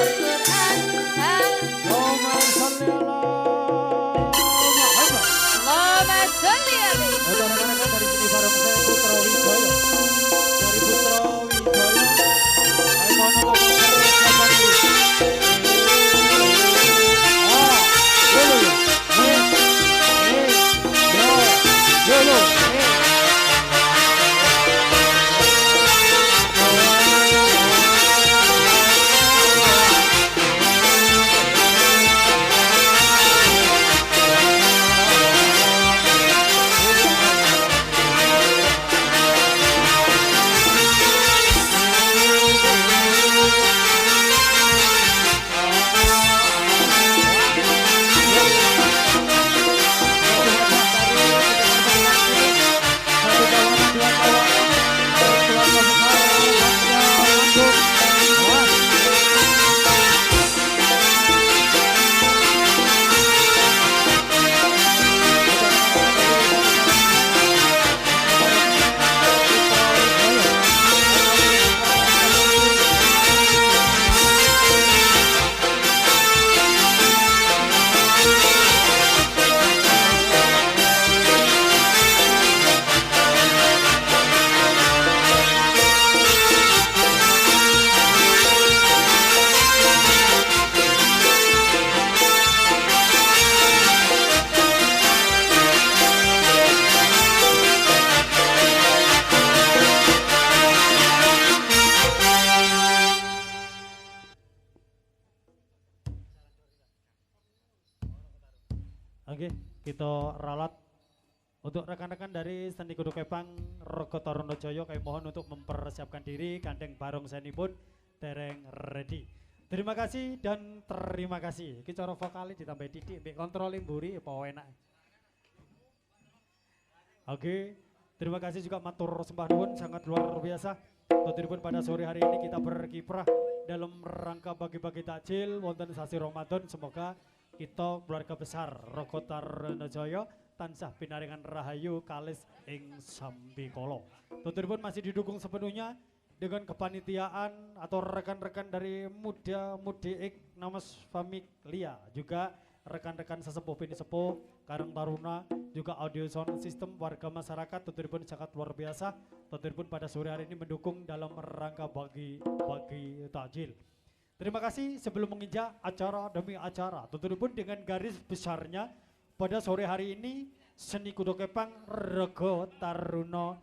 Al-Quran. Allahumma sholli ala Muhammad. Allahumma sholli alaihi. Untuk rekan-rekan dari sini bareng saya Putra Wijaya. Dari Putra Wijaya, saya mohon untuk mempersiapkan diri. Oke, kita ralat untuk rekan-rekan dari Seni Kudu Kepang Rego Taruna Jaya kami mohon untuk mempersiapkan diri kandeng barong seni pun dereng ready. Terima kasih dan terima kasih. Iki cara vokale ditambah titik mbek kontrol mburi apa enak. Oke, terima kasih juga matur sembah nuwun sangat luar biasa. Tuturipun pada sore hari ini kita berkiprah dalam rangka bagi-bagi takjil wonten sasi Ramadan, semoga kita keluarga besar Rego Taruna Jaya tansah pinaringan rahayu kalis ing sambikala. Tuturipun masih didukung sepenuhnya dengan kepanitiaan atau rekan-rekan dari muda-mudi Namas Familia, juga rekan-rekan sesepuh bini sepuh Karang Taruna, juga audio sound system warga masyarakat. Tuturipun sangat luar biasa. Tuturipun pada sore hari ini mendukung dalam rangka bagi takjil. Terima kasih sebelum menginjak acara demi acara. Tuturipun dengan garis besarnya pada sore hari ini Seni Kudu Kepang Rego Taruna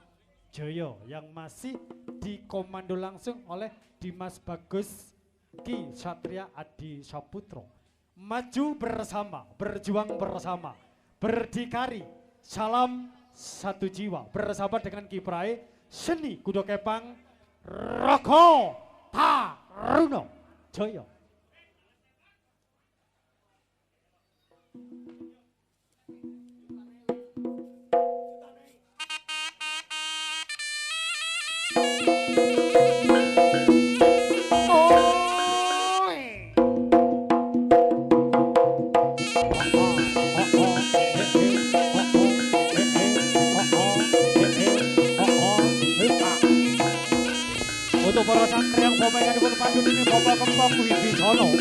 Jaya yang masih dikomando langsung oleh Dimas Bagus Ki Satria Adi Saputro. Maju bersama, berjuang bersama, berdikari, salam satu jiwa bersama dengan kiprah Seni Kudu Kepang Rego Taruna Jaya. Untuk para santri yang bapak dipun panjun ini bapak kembang Wibisono.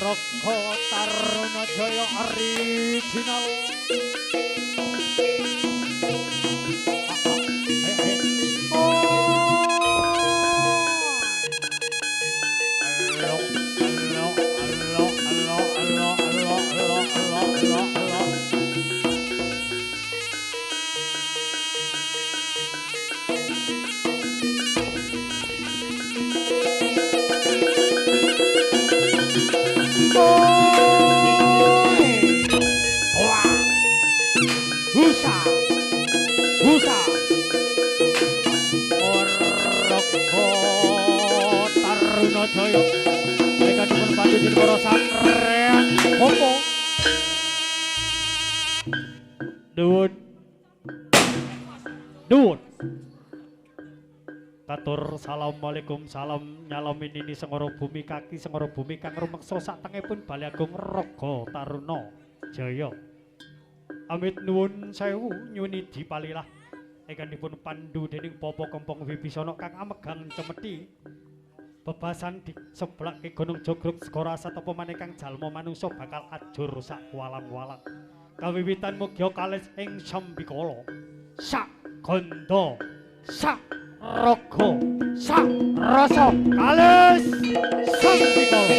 Rego Taruna Jaya original. Taruna Jaya mereka dipun pandu di para sangrean popo Nuwun Nuwun Katur assalamualaikum salam nyalamin ini sengoro bumi kaki sengoro bumi kang rumeksa sak tengipun Bali Agung Raga Taruna Jaya. Amit nuwun sewu nyuni dipalilah ingkang dipun pandu dening Papa Kempong Wibisana kang amegang cemeti bebasan di sebelah ke Gunung Jogruk Segara Satopo maneh kang jalma manungsa bakal ajur sak walang-walang. Kawiwitan mugya kalis ing sambikala sak ganda sak raga sak rasa kalis sambikala.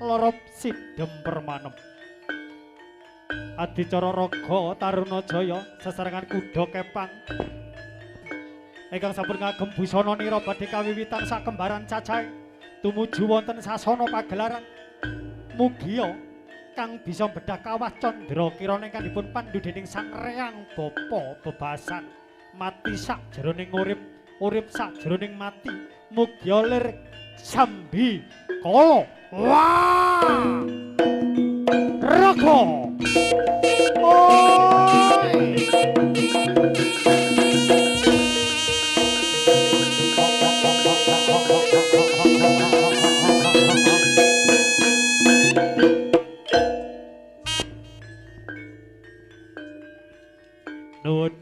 Lorop sidem permanem Adicara Raga Taruna Jaya sesarengan kuda kepang ingkang sampun ngagem busana nira badhe kawiwitan sak kembaran cacahe tumuju wonten sasana pagelaran mugia kang bisa bedah kawah candra kirana ingkang dipun pandhu dening Sang Reyang Bapa bebasan mati sak jroning urip sak jroning mati mugia lir sambi kala wah raga oi nuwun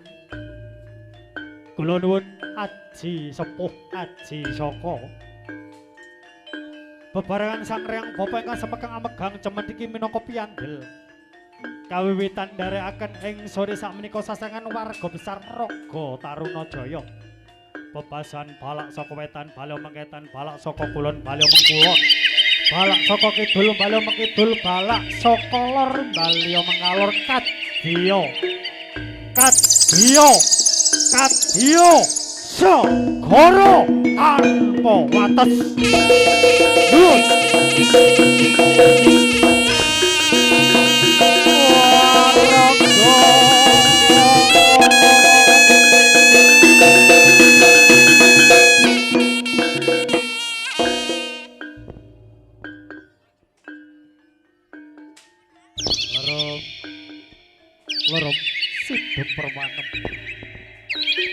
kula nuwun aji sepuh aji saka bebarengan Sang Reyang Bapa ingkang semekang amegang cemen iki minangka piyandel kawiwitan ndarekaken ing sore sakmenika sasengan warga besar Raga Taruna Jaya bebasan balak saka wetan bala mengketan balak saka kulon bala mengkulon balak saka kidul bala mengkidul balak saka lor bala mengalor kadya segara tanpa wates nuwun lorop sidem permanem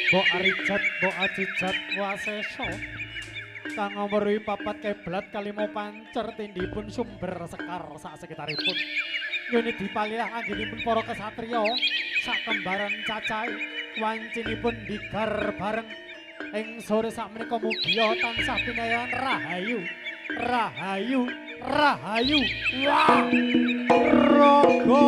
Mbok Arijat, Mbok Ajijat, Wasesa kang ngomori papat keblat kalimo pancer tindipun sumber sekar sak sekitaripun nyuni dipalilah anggenipun para kesatriya sak kembaran cacahe wancinipun digar bareng ing sore sakmenika mugia tansah pinayan rahayu wah raga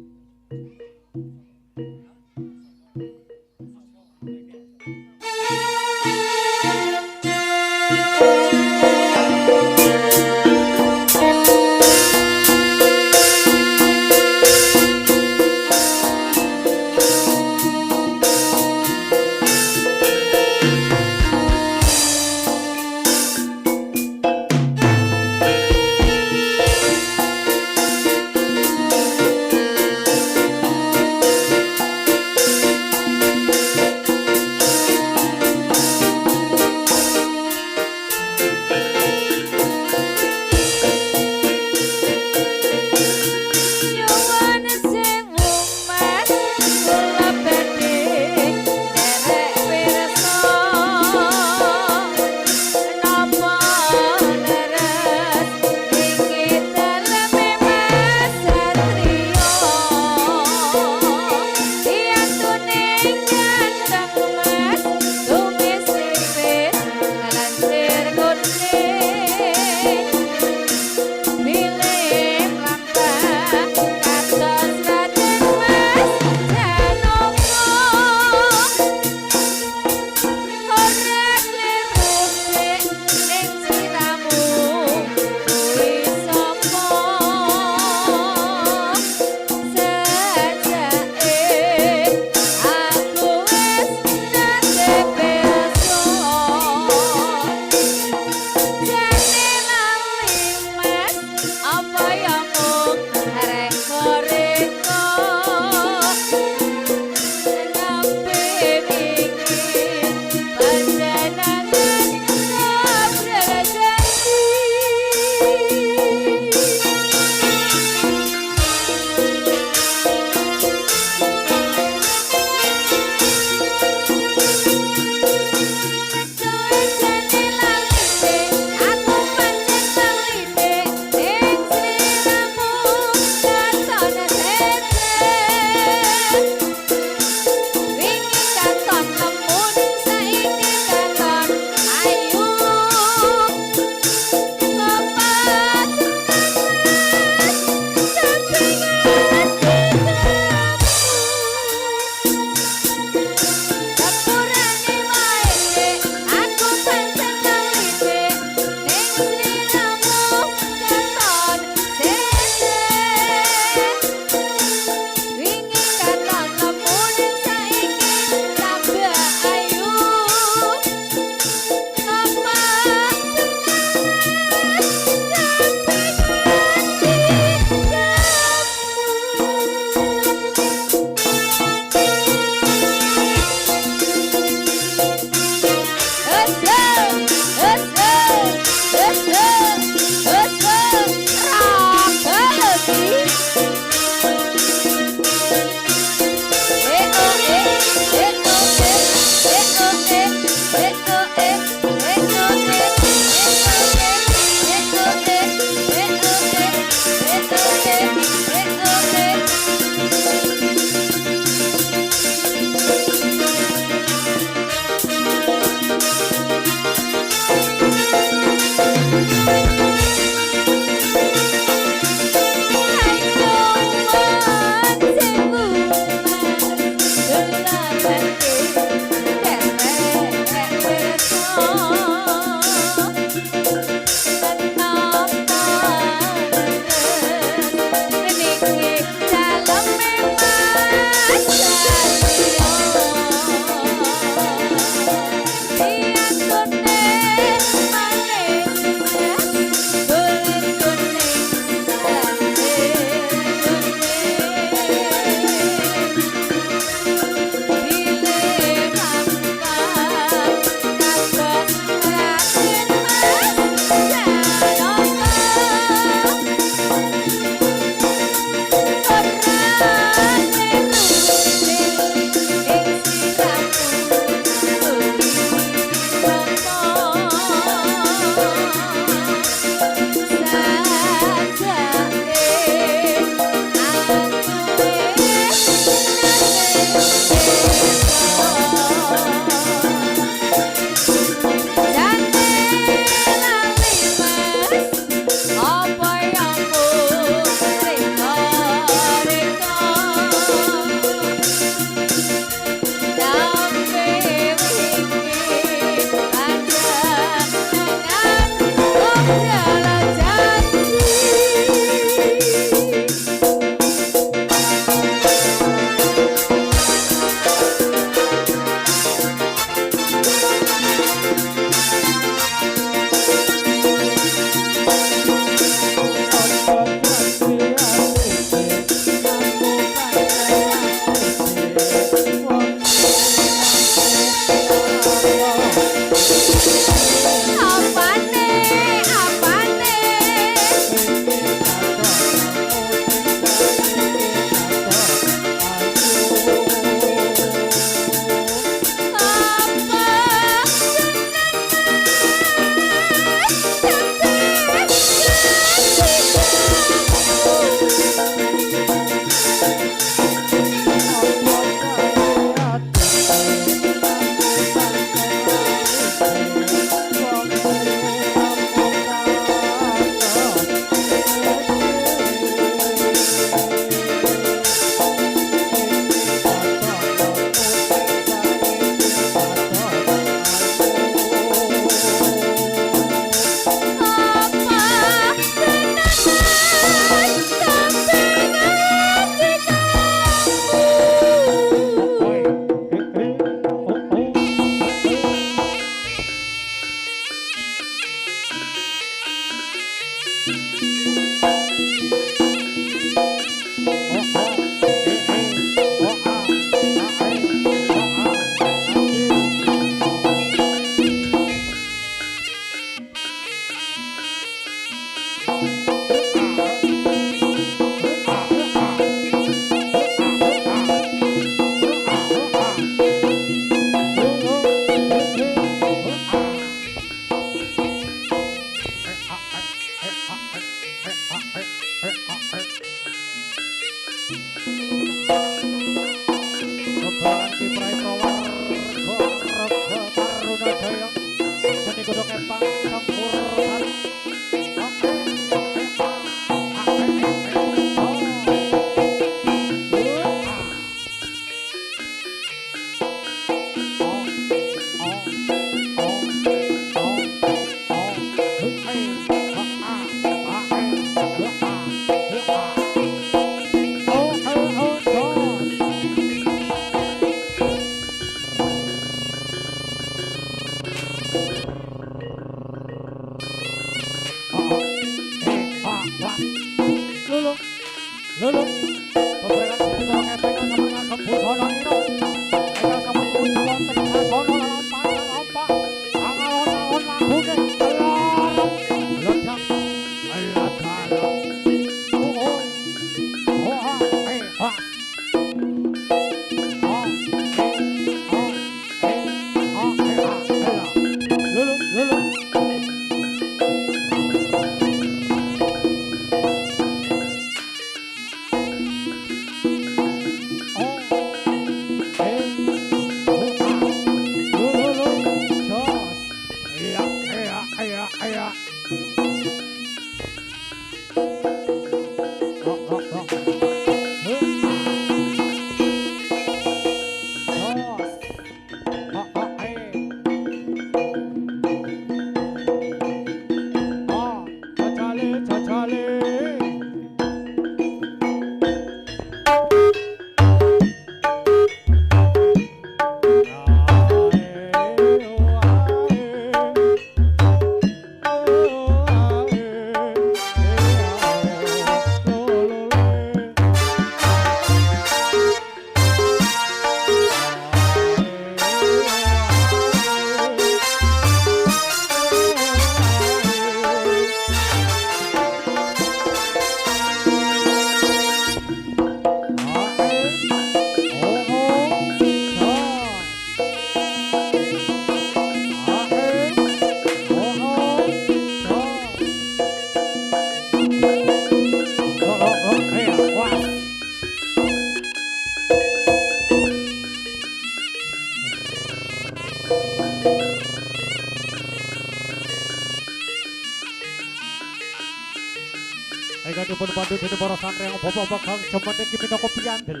dipun pandu dening para santriyan bapak-bapak kang jaman iki minangka piyandel.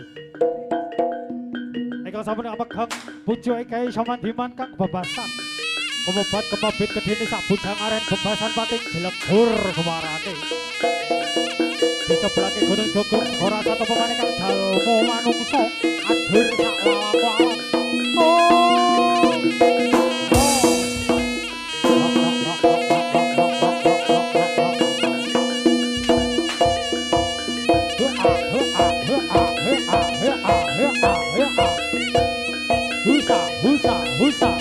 Ingkang sampun apegang pucuke Kyai Samandiman kang bebasan. Kemobat kemabit kedene sak bujang aren bebasan pating jelegur suarane. Di sebelahke Gunung Jogung ora satu pemane kang jalma manungsa ajur sak lawak-lawak. Husa.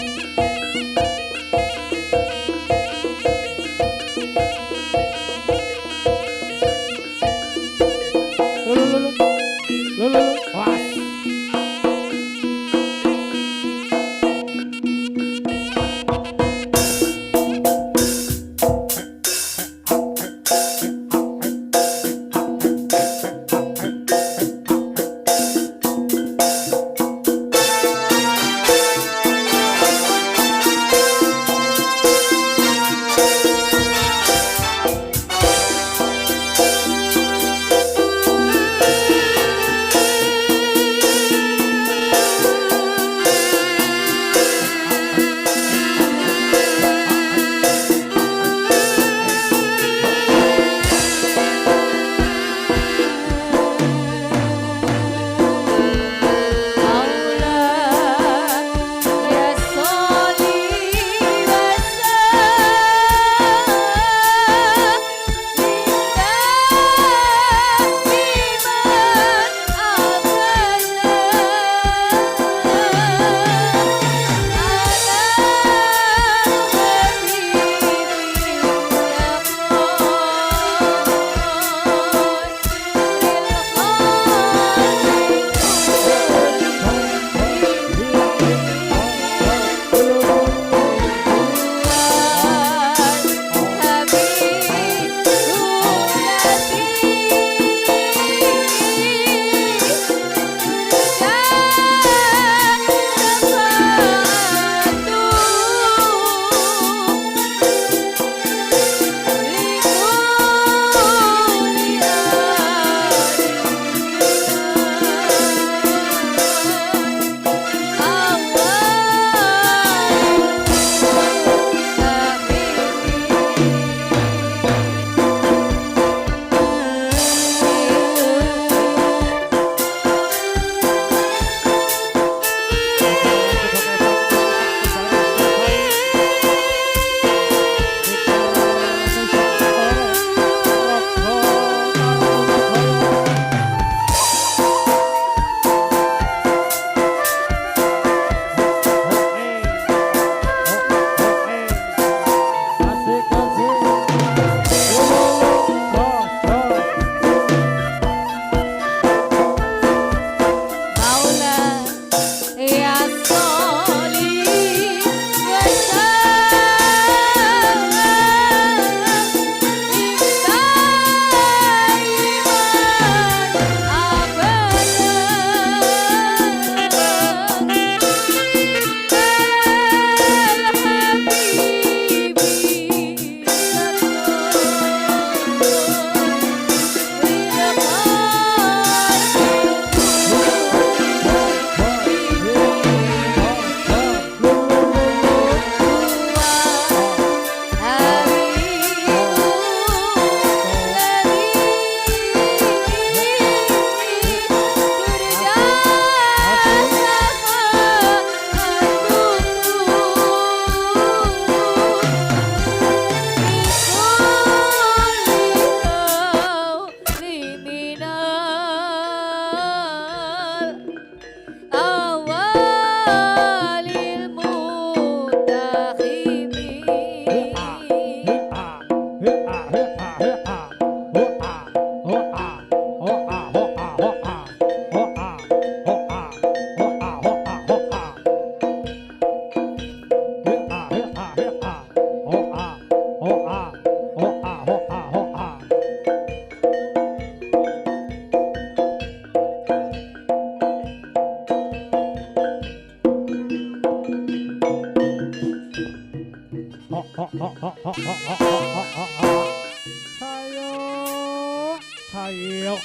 ayo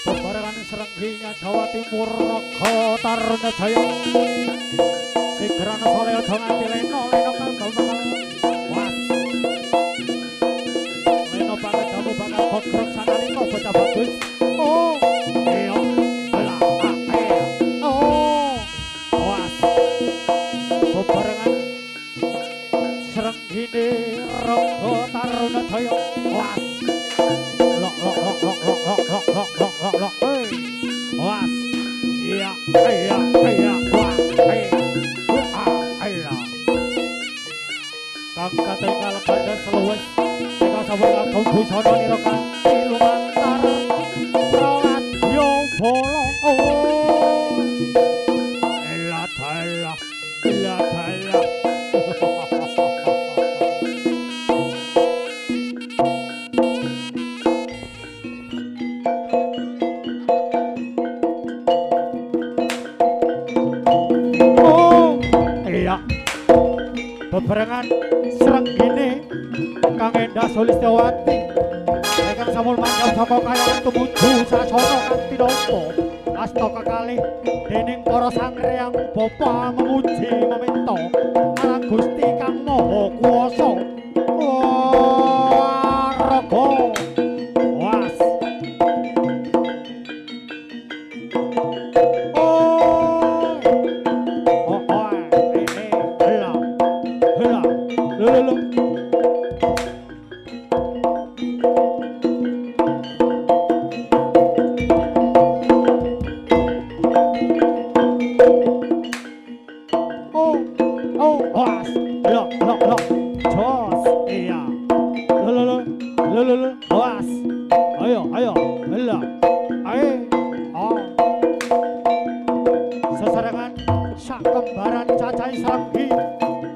bebarengan serengginya Jawa Timur Raga Taruna Jaya Sigrana Sole aja nganti leno kandel was leno banget kamu bakal gogrok sanalika bocah bagus oh iya belah oh was bebarengan serenggine Raga Taruna Jaya was lok was iya wah kang katingal pada seluwes sing sabar kang busana nira kanthi lumantar prawadya bala oh ela tala oh iya bebarengan serenggine Kang Endah Sulistyawati ingkang sampun manggap saka kayangan tumuju sasana kanthi napa asta kekalih dening para sangreang bapa memuji meminta marang Gusti Kang Maha Kuwasa Raga was sesarengan sak kembaran cacai serenggi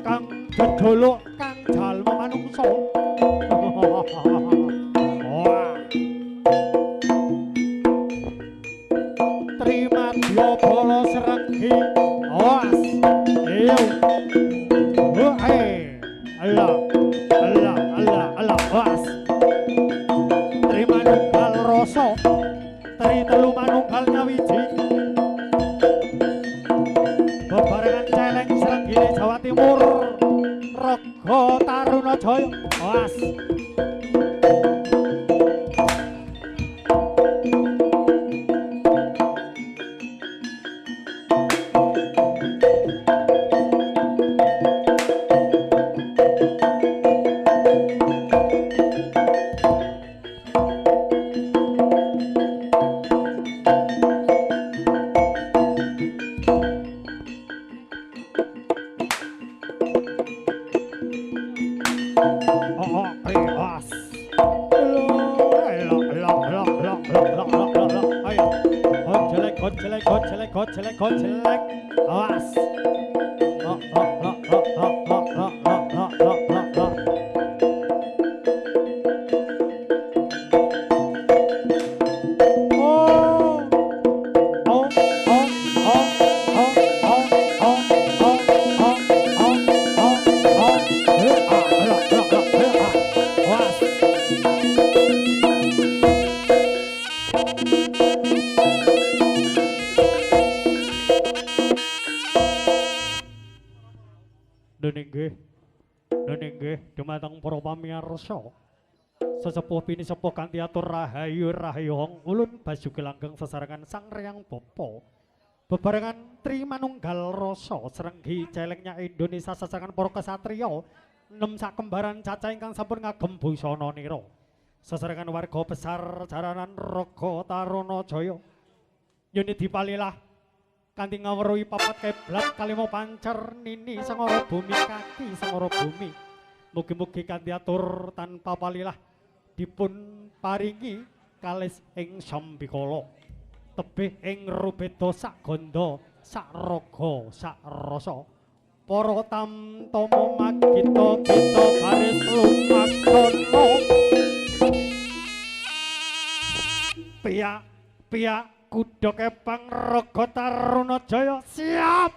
kang gedholok kang jalma manungsa terima dia bala serenggi awas iyo Allah awas terima nunggal rasa teri telu manunggal nyawiji bebarengan celeng serenggine Jawa Timur Raga Taruna Jaya awas Jelek awas Nggih dumateng para pamirsa sesepuh pinisepuh kanthi atur rahayu rahayong ulun basuki langgeng sesarengan sangreang bapa bebarengan tri manunggal rasa serenggi celengnya Indonesia sesarengan para kasatriya enem sak kembaran cacah ingkang sampun ngagem busana nira sesarengan warga besar jaranan Raga Taruna Jaya yuni dipalilah kanthi ngawruhi papat keblat kalima pancer nini sengara bumi kaki sengara bumi mugi-mugi kanthi atur tanpa palilah dipun paringi kalis ing sambikala tebih ing rubeda sak ganda sak raga sak rasa para tamtama magita kita baris lumaksana piyak kuda kepang Raga Taruna Jaya siap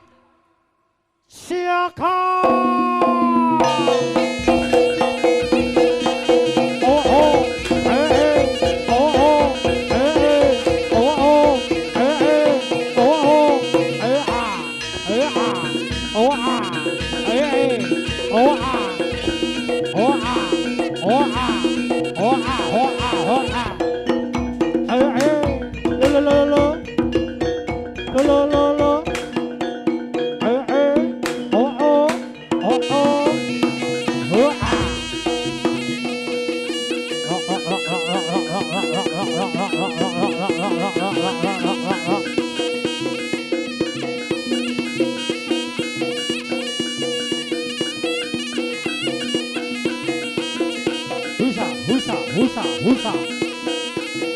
Husa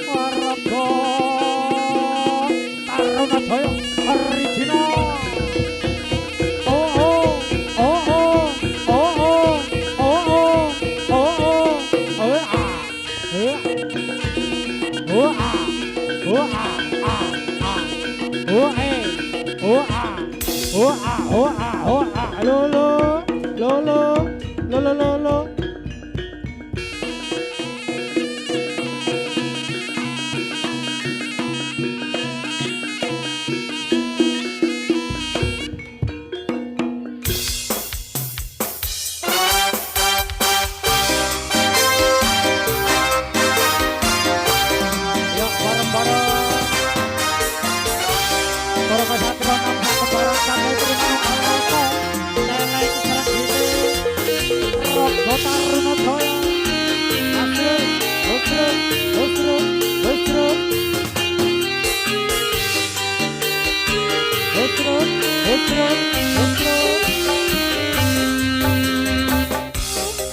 Warga Taruna Jaya original. Lo.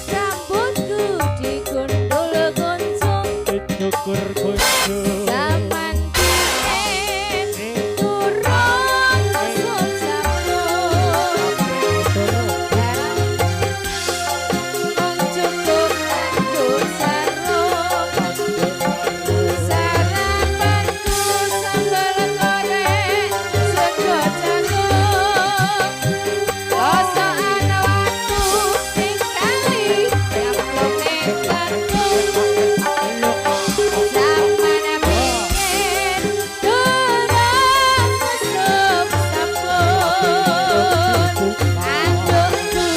Rambutku digundul kunjung Cukur kunjung zaman biyen turun musuh sablon cukup nganggo sarung sarapanku sambal goreng sego jagung posokan waktu sing kali nyemplung ning jantung zaman biyen turun musuh sablon andukku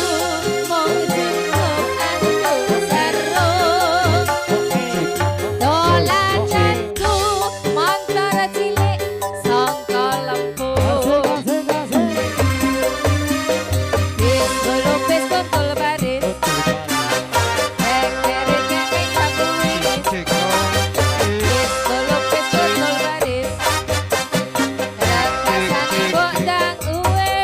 mung cukup nganggo sarung dolacanku montor cilik sangka lempung bis lupis kontol baris kekere-kekere kabuwi bis lupis kontol baris rekasan mbok ndang uwe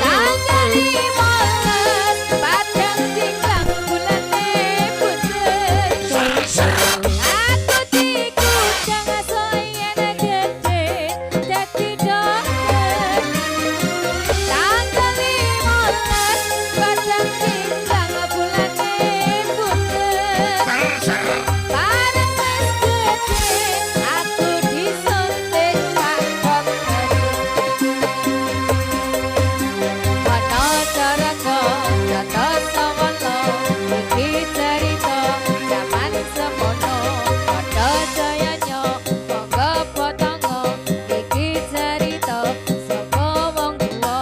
tanggal 15 padang singgang bulane bunder aku dikundang soyan gede dadi dokter tanggal 15 padang singgang bulane bunder bareng wis gede aku disuntik Pak Dokter Ana caraka jata sawana iki cerita jaman semono padha jayanya monggo potongo iki cerita saka wong tuwa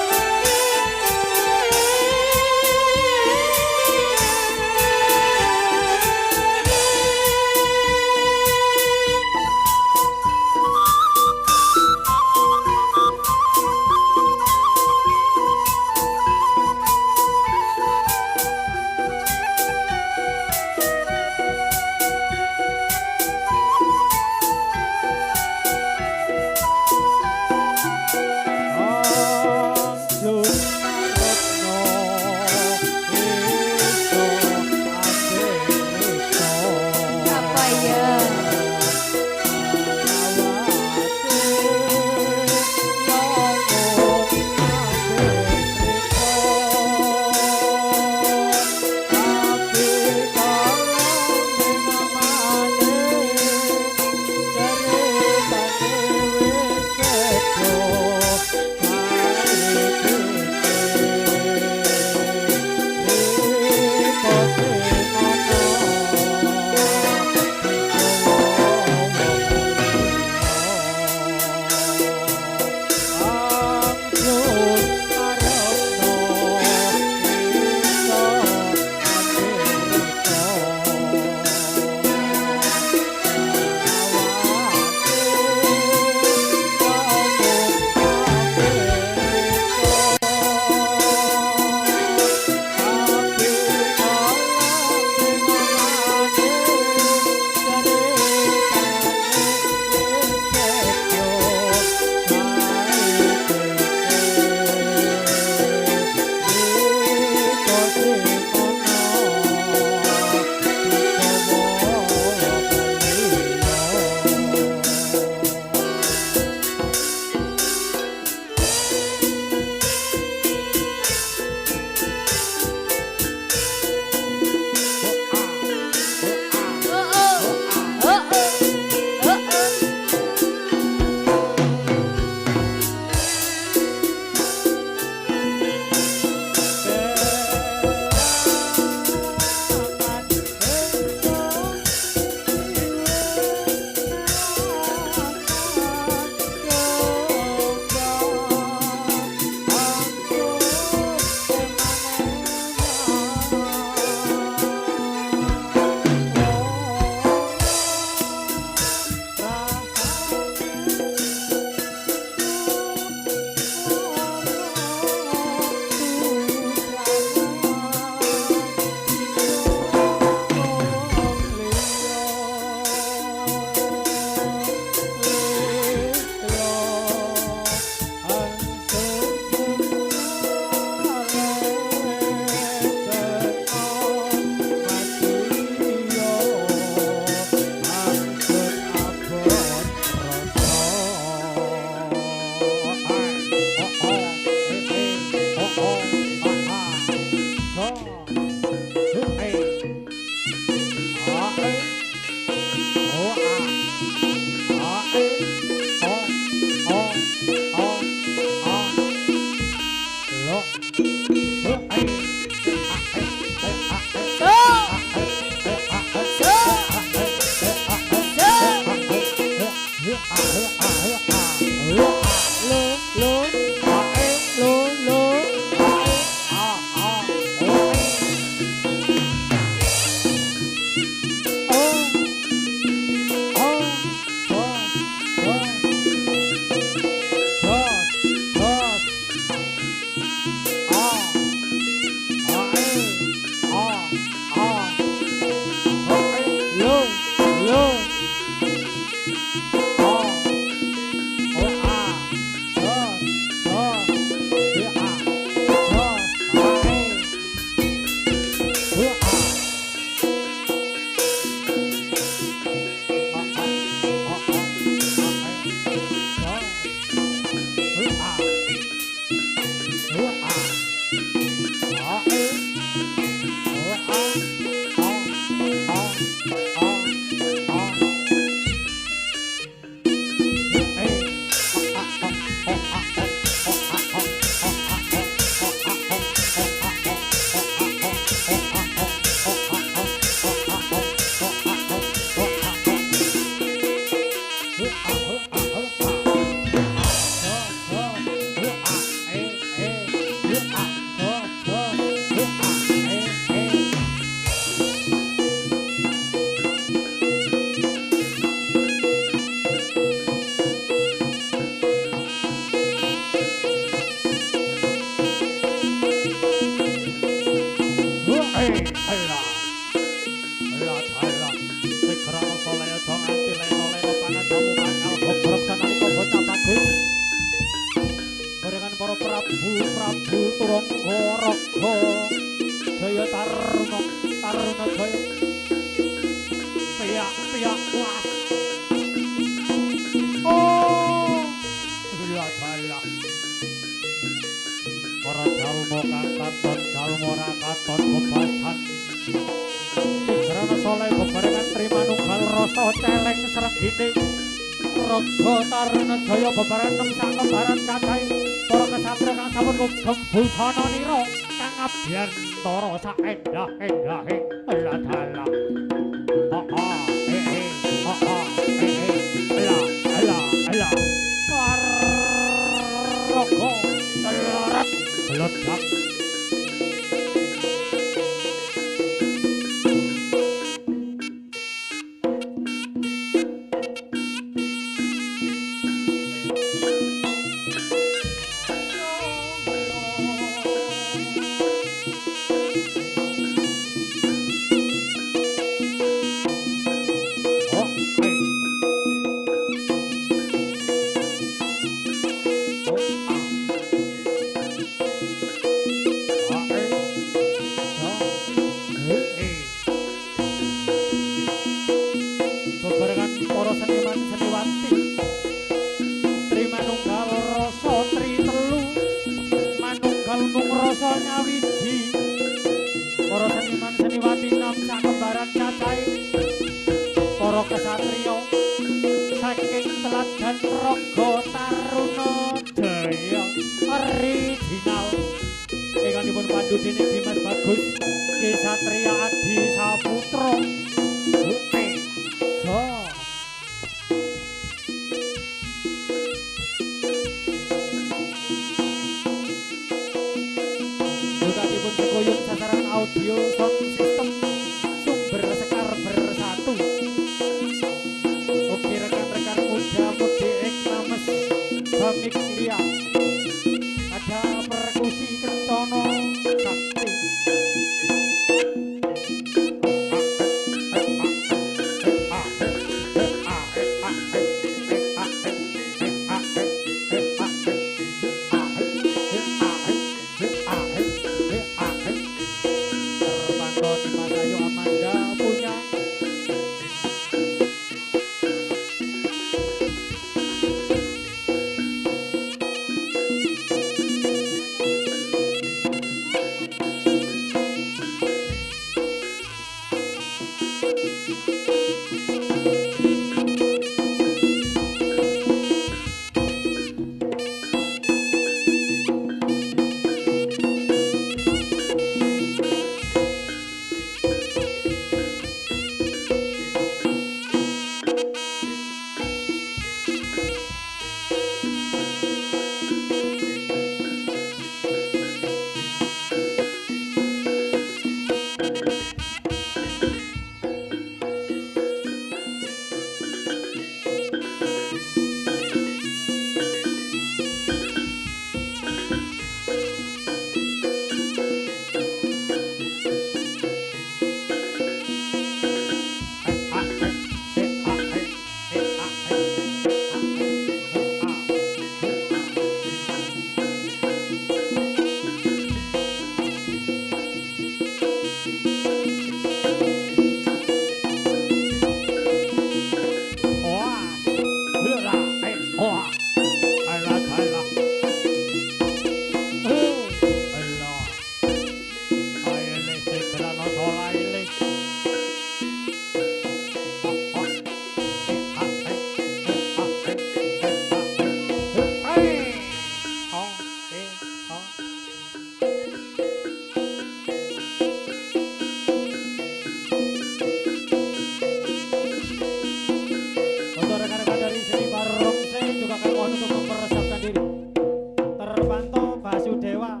Basudewa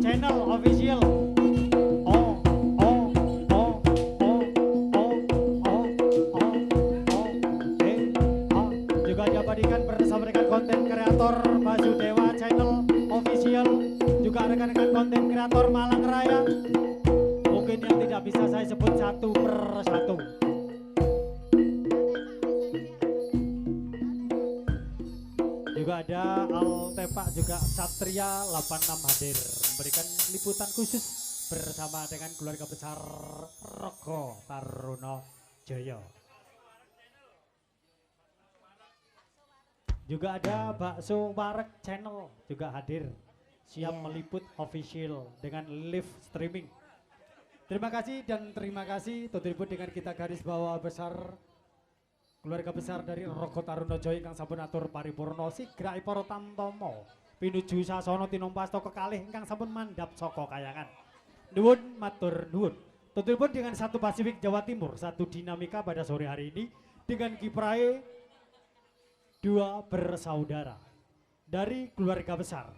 channel official. Oh, oh, oh, oh, oh, oh, oh, oh, juga diabadikan bersama dengan konten kreator Basudewa channel official, juga rekan-rekan konten kreator Malang Raya. Mungkin yang tidak bisa saya sebut satu persatu. Juga ada Altepak juga Satria 86 hadir memberikan liputan khusus bersama dengan keluarga besar Rego Taruna Jaya. Juga ada Bakso Wareg channel juga hadir siap meliput official dengan live streaming. Terima kasih dan terima kasih tuturipun dengan kita garis bawah besar keluarga besar dari Rego Taruna Jaya ingkang sampun atur paripurna sigra para tamtama pinuju sasana tinompasta kekalih ingkang sampun mandhap saka kayangan. Nuwun matur nuwun. Tuturipun dengan satu Pasifik Jawa Timur, satu dinamika pada sore hari ini dengan kiprah dua bersaudara dari keluarga besar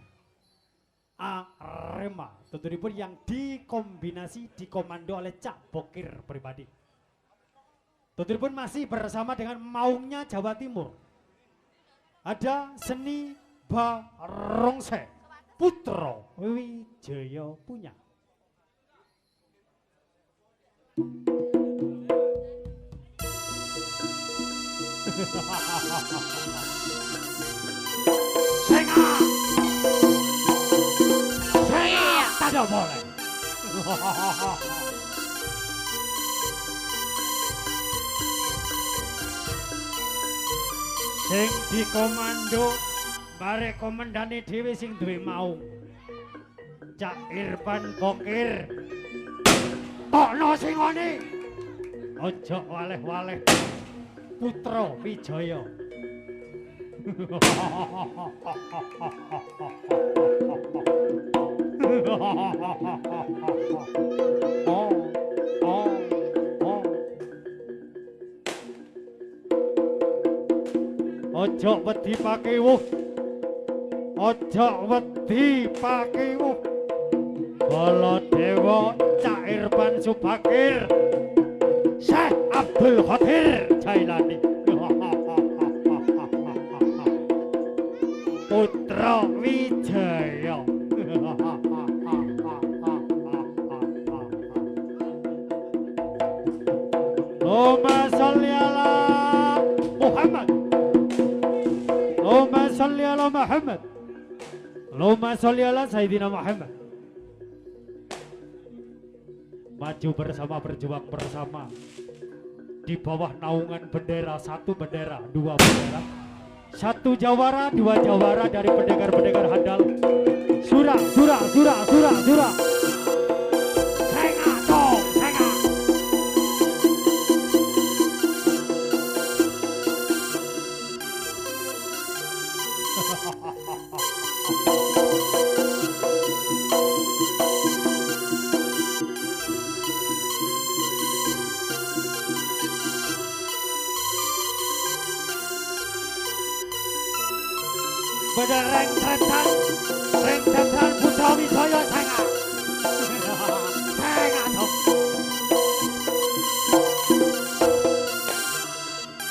Arema. Tuturipun yang dikombinasi dikomando oleh Cak Bokir pribadi. Tuturipun masih bersama dengan maungnya Jawa Timur. Ada Seni Barongse Putra Wijaya punya. Senga! Senga! Tidak boleh. Sing dikomando bare komandane dhewe sing duwe maung. Cak Irfan Bokir. Tokno singone. Ojo waleh-waleh. Putra Wijaya. Oh, oh, oh. Ojo wedi pakewuh. Ojo wedi pakewuh. Baladewa Cak Irfan Subakir. Syekh Abdul Qadir Jailani. Putra Wijaya. Allahumma sholli ala Muhammad. Allahumma sholli ala Muhammad. Allahumma sholli ala Sayyidina Muhammad. Maju bersama, berjuang bersama di bawah naungan bendera, satu bendera, dua bendera, satu jawara, dua jawara dari pendekar-pendekar handal. Surah, surah, surah, surah, surah. Senga dong, senga. Pada reng tetan Putra Wijaya senga. Senga dong.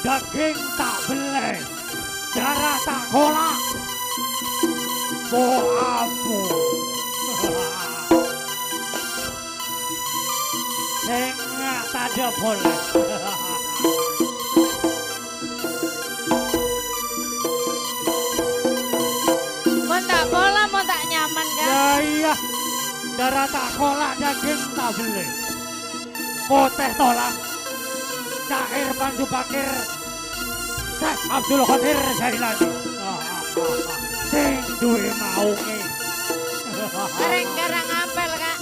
Daging tak beleh, darah tak kolak. Boamu. Senga tak ada boleh. Iya, darah tak kolak, daging tak beli. Poteh tolak, Cak Irfan Subakir, Syekh Abdul Qadir Jailani. Sing duwe maunge. Garang apel Kak.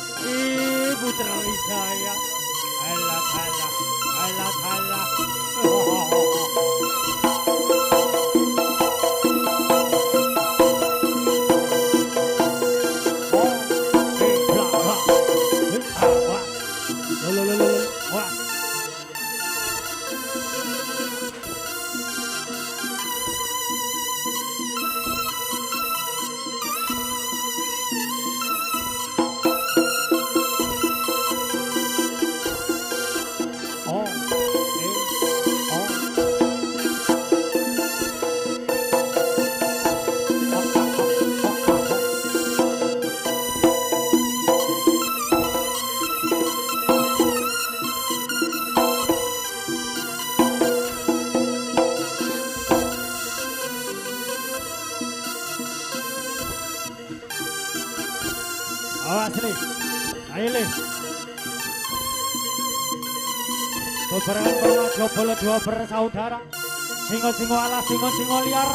Putra Wijaya. Alah alah, alah alah. Awas nih. Ayo nih. Beberapa perwajo bola dua bersaudara. Singo-singo alas, singo-singo liar.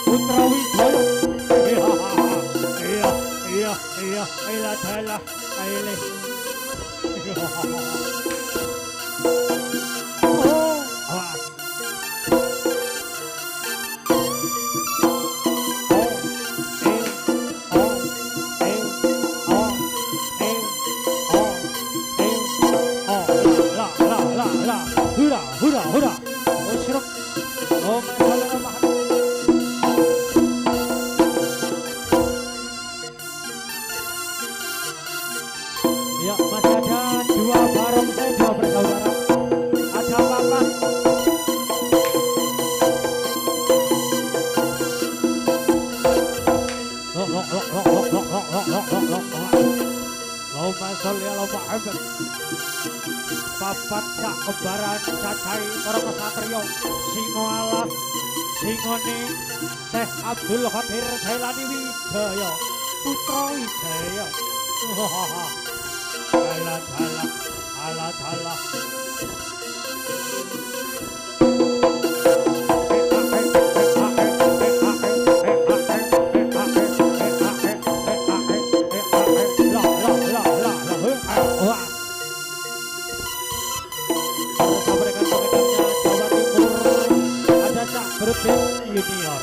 Putra Wijaya. Iya, dalah. Ayo nih. Oh, awas. Hura, oh syuruk, oh masalah mahal. Ya masih ada dua barongsai, dua bersaudara. Ada apa-apa? Allahumma sholli ala Muhammad. Papat sak kebaran cacai para kesatrio singo alas singone Syekh Abdul Qadir Jailani Wijaya Putra Wijaya. Alah. Bersama dengan pengedapnya Jawa Timur ada Cak Bertin Junior.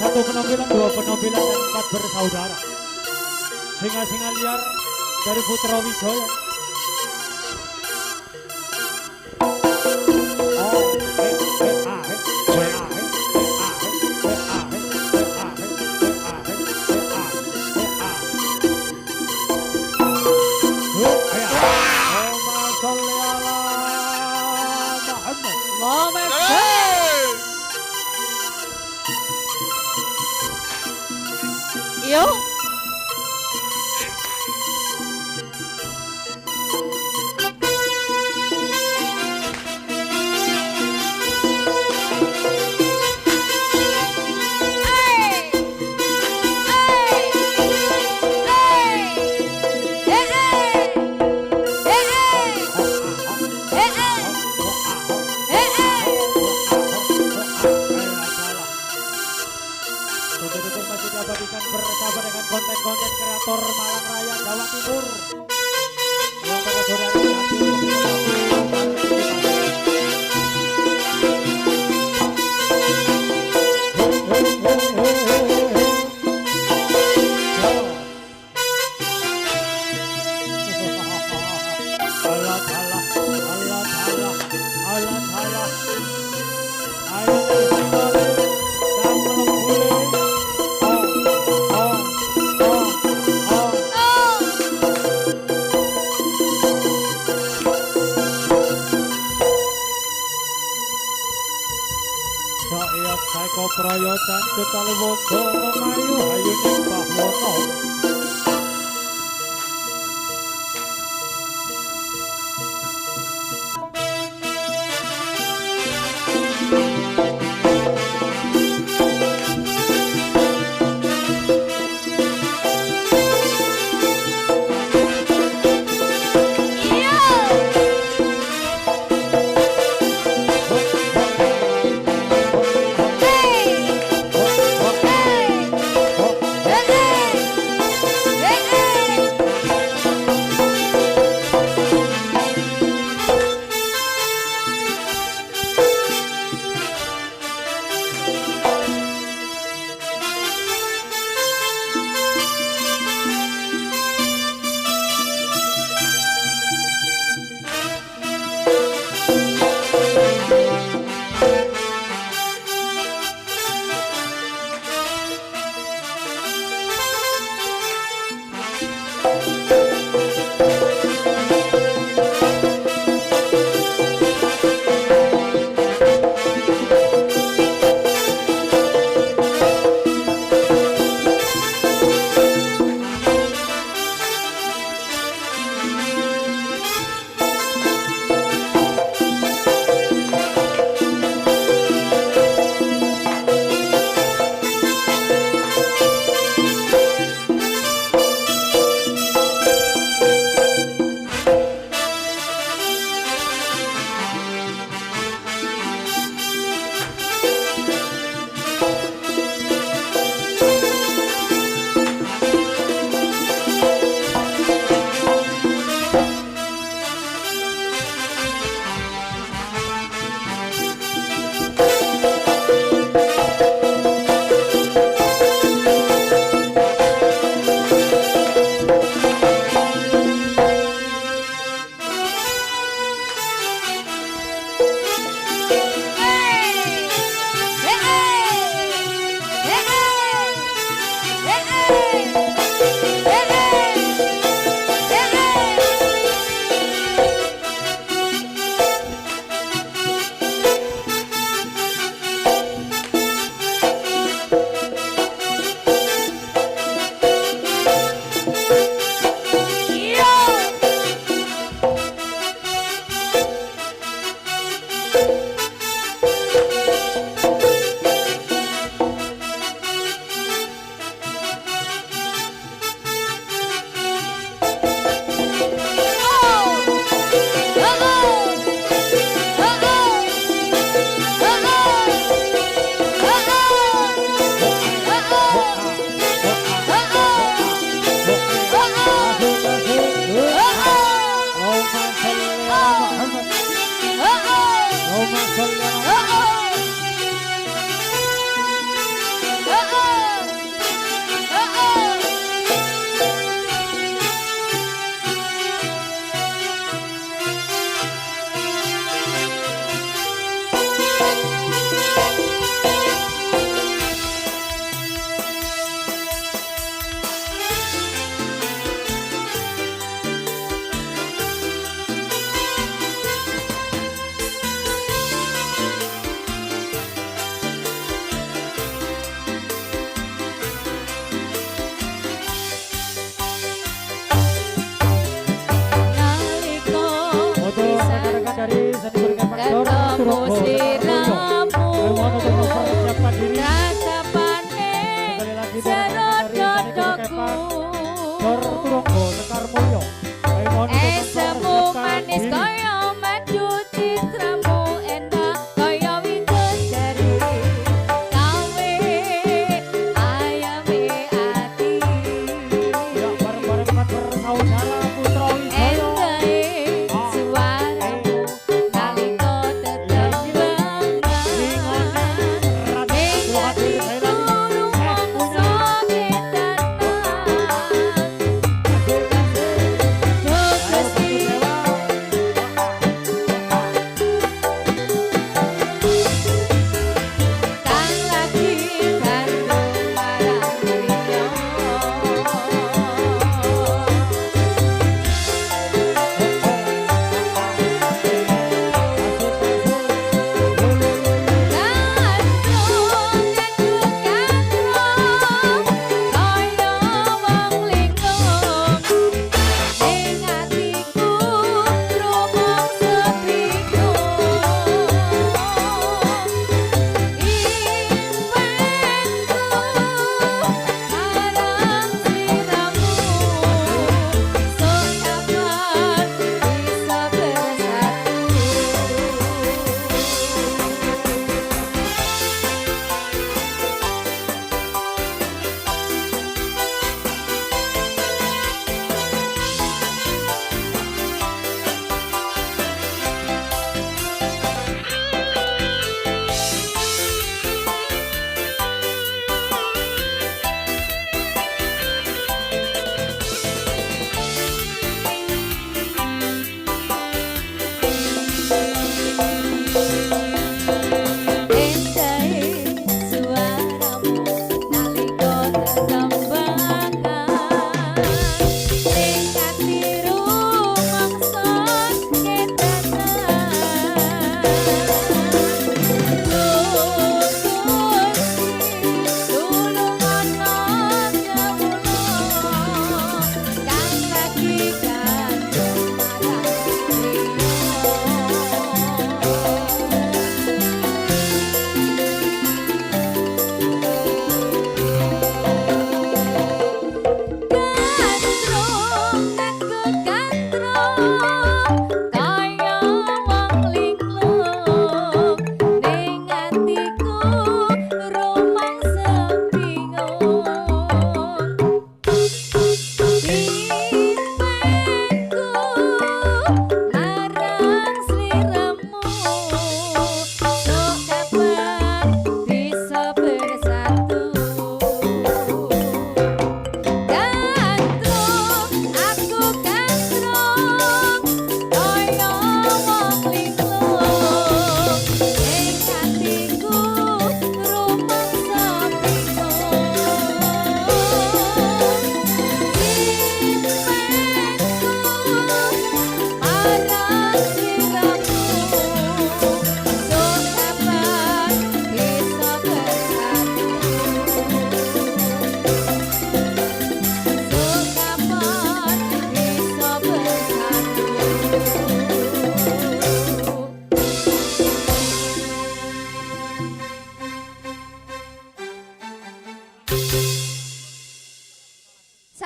Satu penampilan, dua penampilan, dan empat bersaudara. Singa-singa liar dari Putra Wijaya. Yo. Betul-betul masih diabadikan bersama dengan konten-konten kreator Malang Raya Jawa Timur yang pada sore hari hadir Saiko Prayotan Ketalwogo Memayu Hayuning Bahwono.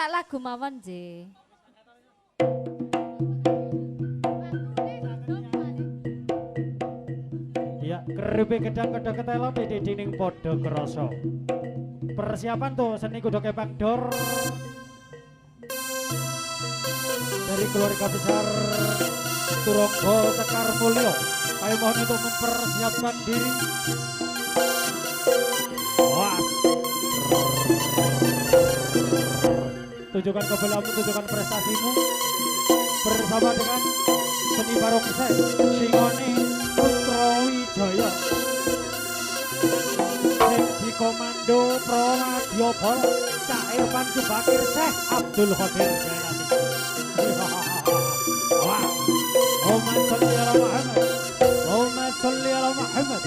sak lagu mawon nggih. Ya, keripik gedang kedok ketelo dining podo kroso. Persiapan tuh seni kuda kepang dor dari keluarga besar Turonggo Sekar Mulyo. Kami mohon untuk mempersiapkan diri. Wah. Tunjukkan kebelamu, tunjukkan prestasimu bersama dengan seni barongsai Singoni Putra Wijaya. Di komando Promadyo Bol Cak Irfan Subakir Syekh Abdul Qadir Jailani. Wah, Allahumma sholli ala Muhammad, Allahumma sholli ala Muhammad.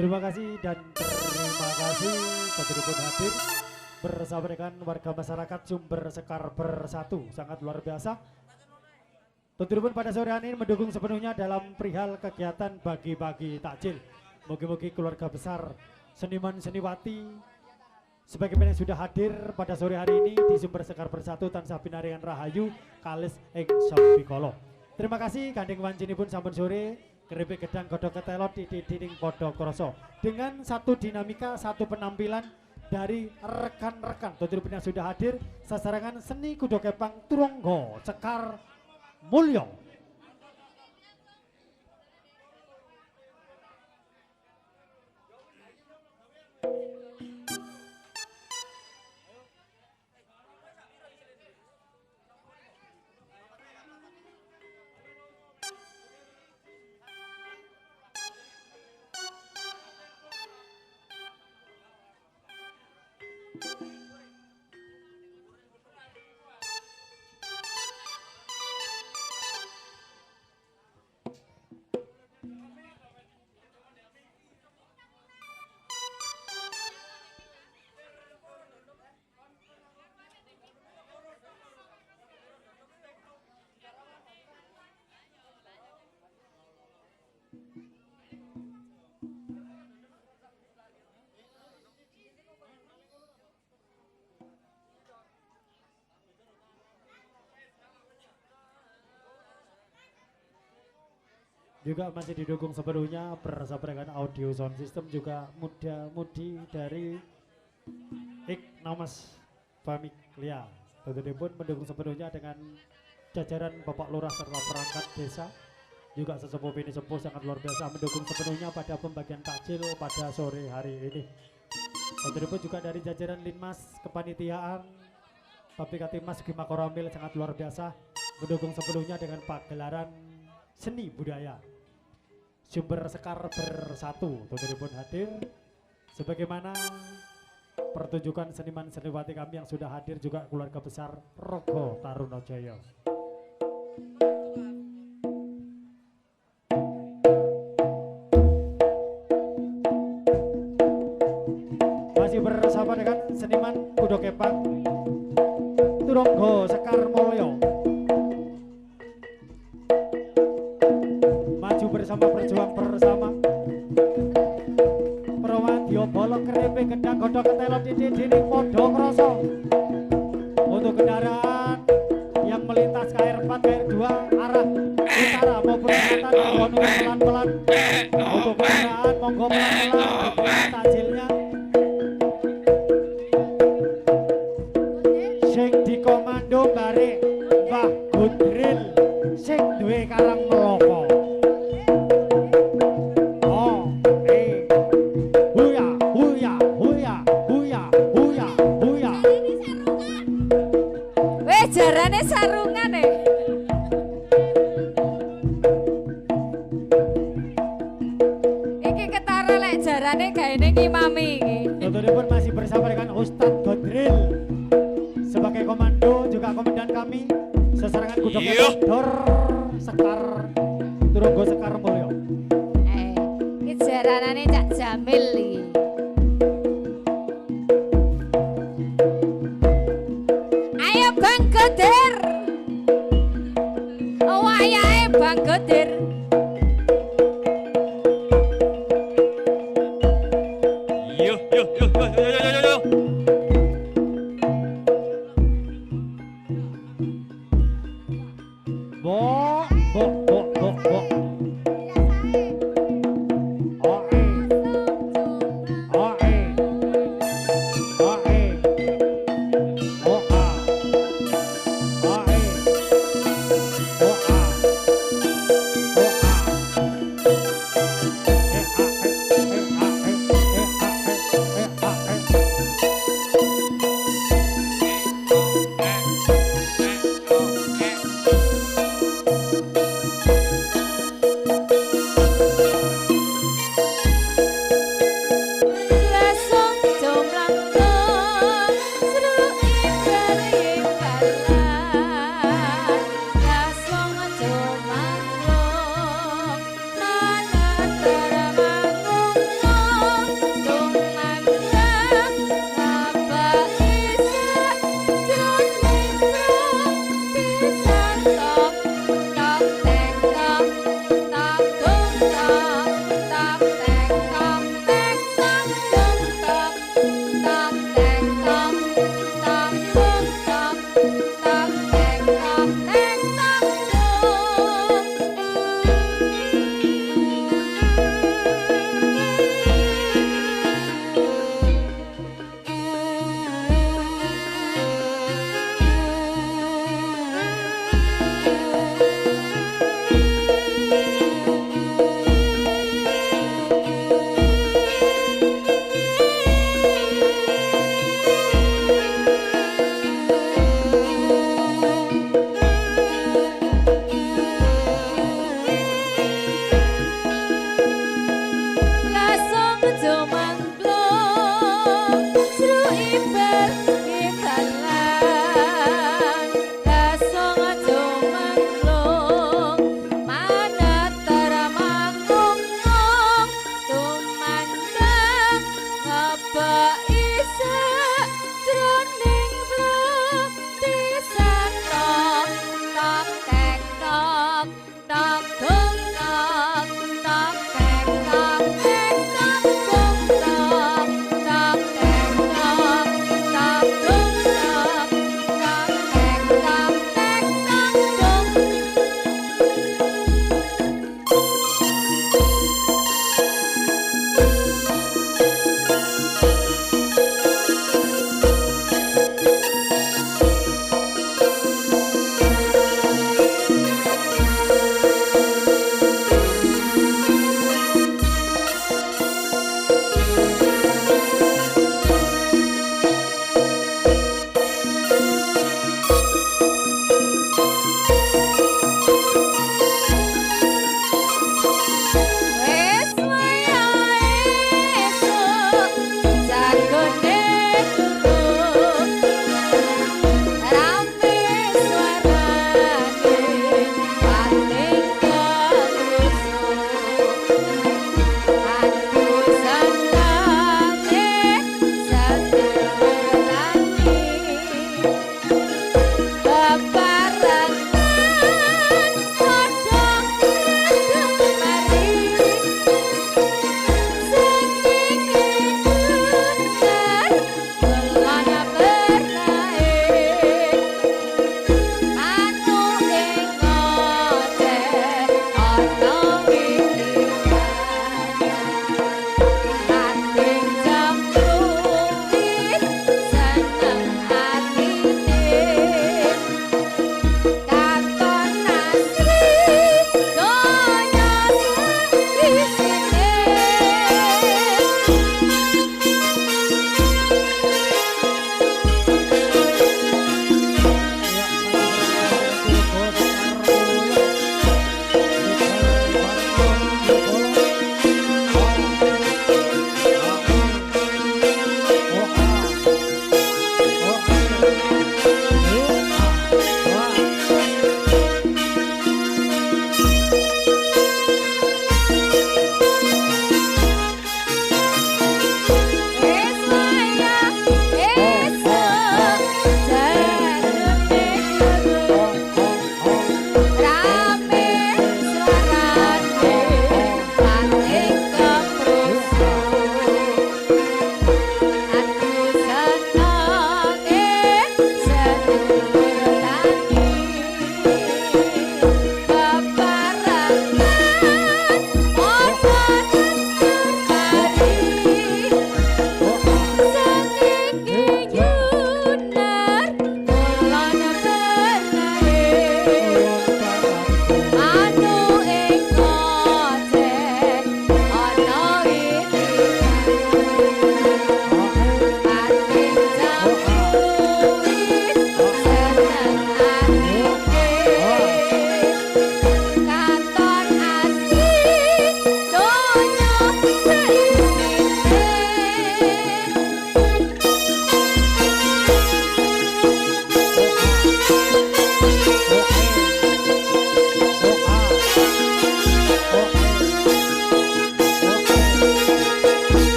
Terima kasih dan terima kasih keturut hadir bersama dengan warga masyarakat Sumber Sekar Bersatu, sangat luar biasa. Tentu pada sore hari ini mendukung sepenuhnya dalam perihal kegiatan bagi-bagi takjil. Moga-moga keluarga besar seniman seniwati sebagaimana sudah hadir pada sore hari ini di Sumber Sekar Bersatu tansah pinaringan rahayu kalis ing sabikala. Terima kasih gandeng wancinipun sampun sore. Keripik gedang godok ketelot di dinding podo kroso dengan satu dinamika, satu penampilan dari rekan-rekan tentu yang sudah hadir sasarangan seni kuda kepang Turonggo Sekar Mulyo. Juga masih didukung sepenuhnya bersama dengan audio sound system juga muda-mudi dari Ignamas Famiglia. Tentunya pun mendukung sepenuhnya dengan jajaran Bapak Lurah serta perangkat desa. Juga sesepuh ini sepuh sangat luar biasa mendukung sepenuhnya pada pembagian takjil pada sore hari ini. Tentunya pun juga dari jajaran Linmas kepanitiaan Bapak Katimas Bima Koramil sangat luar biasa mendukung sepenuhnya dengan pagelaran seni budaya Sumber Sekar Bersatu. Tentunya pun hadir sebagaimana pertunjukan seniman seniwati kami yang sudah hadir juga keluarga besar Rogo Tarunajaya. bersama berjuang bersama. Prawadya bolong keripik gedang godhong ketelo titik dining padha krasa. Untuk kendaraan yang melintas KR4 KR2 arah utara maupun selatan mohon pelan-pelan. Untuk kendaraan monggo pelan-pelan diterima takjilnya. Sing dikomando bare Mbah Gudril sing duwe Karang Meloko. Jarane sarungan iki ketara lek jarane gaene ngimami iki. Tentunya masih bersama dengan Ustadz Godril sebagai komando juga komandan kami sesarangan Gudok Dor Sekar Turunggo Sekar Mulyo. Iki jaranane Cak Jamil iki. Bang Godir, wayahe Bang Godir. Yo yo yo yo yo yo yo. Bo.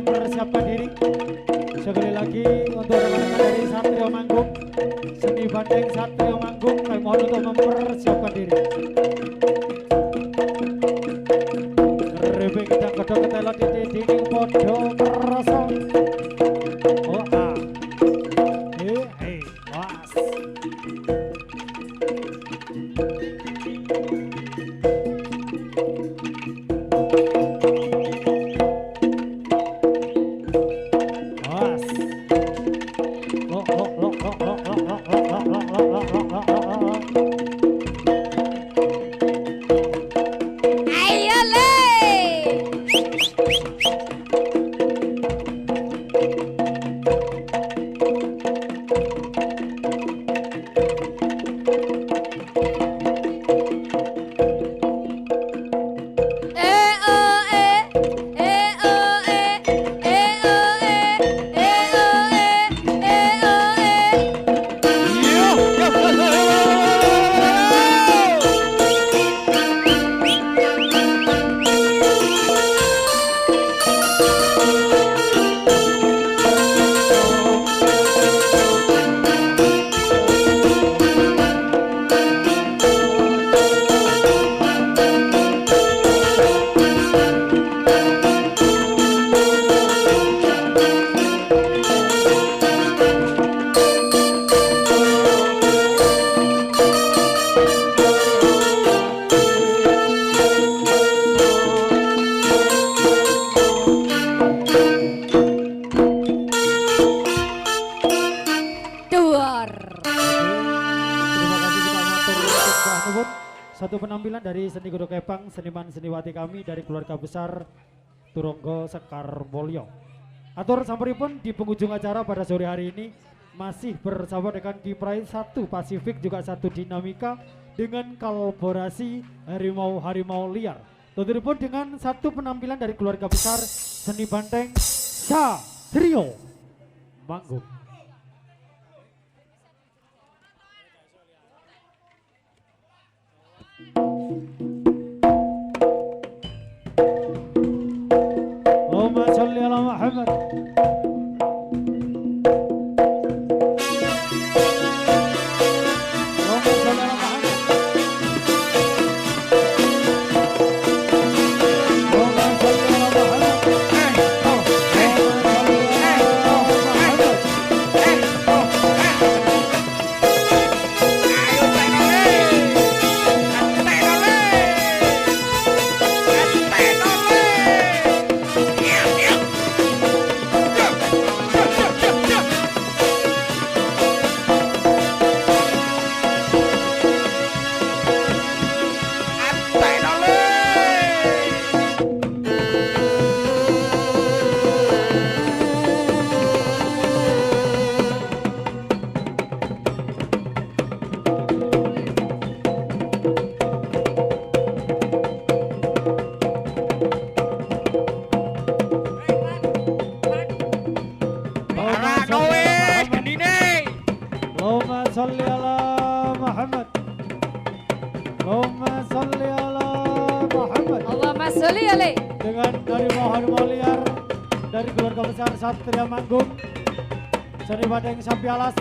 mempersiapkan diri. Sekali lagi untuk rekan-rekan dari Satrio Manggung, Seni Bandeng Satrio Manggung, kami mohon untuk mempersiapkan diri. Rebek kita kedok ketelot di dinding podo kerasa. Oh ah, was. Ayo le. Satu penampilan dari seni Godok Kepang, seniman seniwati kami dari keluarga besar Turonggo Sekar Mulyo. Atur samperipun di penghujung acara pada sore hari ini masih bersama dengan Kiprai satu Pasifik juga satu Dinamika dengan kolaborasi harimau liar. Tentunya dengan satu penampilan dari keluarga besar seni Banteng Satrio Manggung. Allahumma sholli ala Muhammad. Sholli ala Muhammad. Allahumma sholli ala Muhammad. Allahumma sholli alaihi. Dengan dari harimau liar dari keluarga besar Satria Manggung, Seni Bandeng Sapi Alas.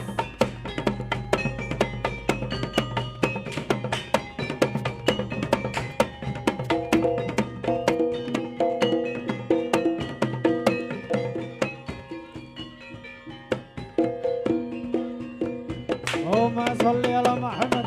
Allahumma sholli ala Muhammad. Allahumma sholli ala Muhammad.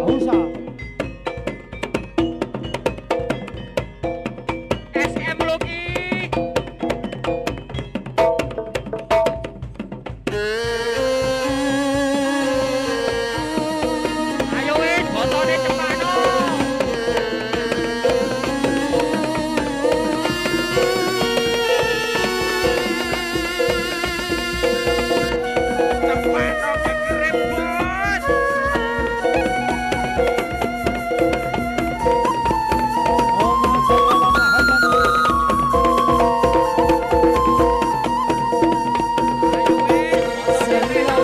Husa. SM Loki. Ayo wis, botone cepano. Cepano kekerep, Bos. Ayo wis, botone